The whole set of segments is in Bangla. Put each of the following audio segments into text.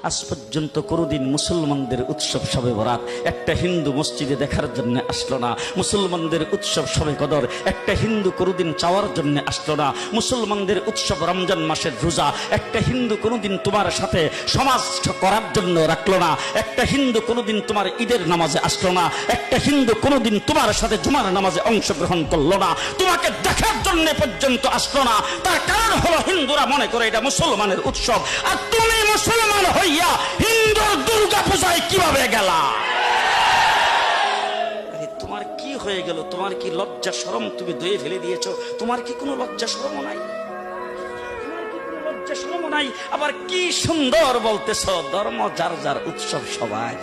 আজ পর্যন্ত কোনোদিন মুসলমানদের উৎসব শবে বরাত একটা হিন্দু মসজিদে দেখার জন্য আসলো না, মুসলমানদের উৎসব শবে কদর একটা হিন্দু কোনোদিন চাওয়ার জন্য আসলো না, মুসলমানদের উৎসব রমজান মাসের রোজা একটা হিন্দু কোনোদিন তোমার সাথে সমাজ করার জন্য রাখলো না, একটা হিন্দু কোনোদিন তোমার ঈদের নামাজে আসলো না, একটা হিন্দু কোনোদিন তোমার সাথে জুমার নামাজে অংশগ্রহণ করলো না, তোমাকে দেখার জন্য পর্যন্ত আসলো না। তার কারণ হলো হিন্দুরা মনে করে এটা মুসলমানের উৎসব, আর তুমি মুসলমান হইয়া হিন্দুর দুর্গা পূজায় কিভাবে গেলা? তোমার কি হয়ে গেল? তোমার কি লজ্জা শরম তুমি ধুয়ে ফেলে দিয়েছো? তোমার কি কোনো লজ্জা শরম নাই? লজ্জা শরম নাই? আবার কি সুন্দর বলতেছ, ধর্ম যার যার উৎসব সবাই।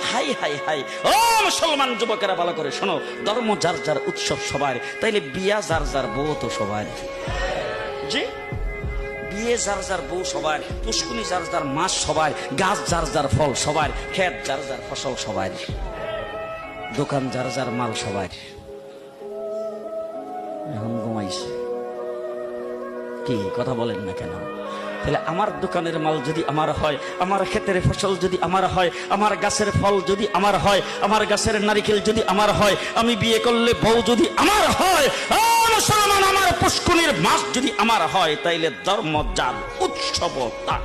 হাই হাই হাই, ও মুসলমান যুবকেরা ভালো করে শোনো, ধর্ম যার যার উৎসব সবার, তাইলে বিয়া যার যার বউ তো সবার। জি, বিয়ে যার যার বউ সবার, পুষ্কুনি যার যার মাস সবার, গাছ যার যার ফল সবার, ক্ষেত যার যার ফসল সবার, দোকান যার যার মাল সবার। এখন ঘুমাইছে কি কথা বলেন না কেন? তাহলে আমার দোকানের মাল যদি আমার হয়, আমার ক্ষেতের ফসল যদি আমার হয়, আমার গাছের ফল যদি আমার হয়, আমার গাছের নারিকেল যদি আমার হয়, আমি বিয়ে করলে বউ যদি আমার হয়, মুসলমান আমার পুষ্কুনির মাছ যদি আমার হয়, তাইলে ধর্ম যার উৎসব তার।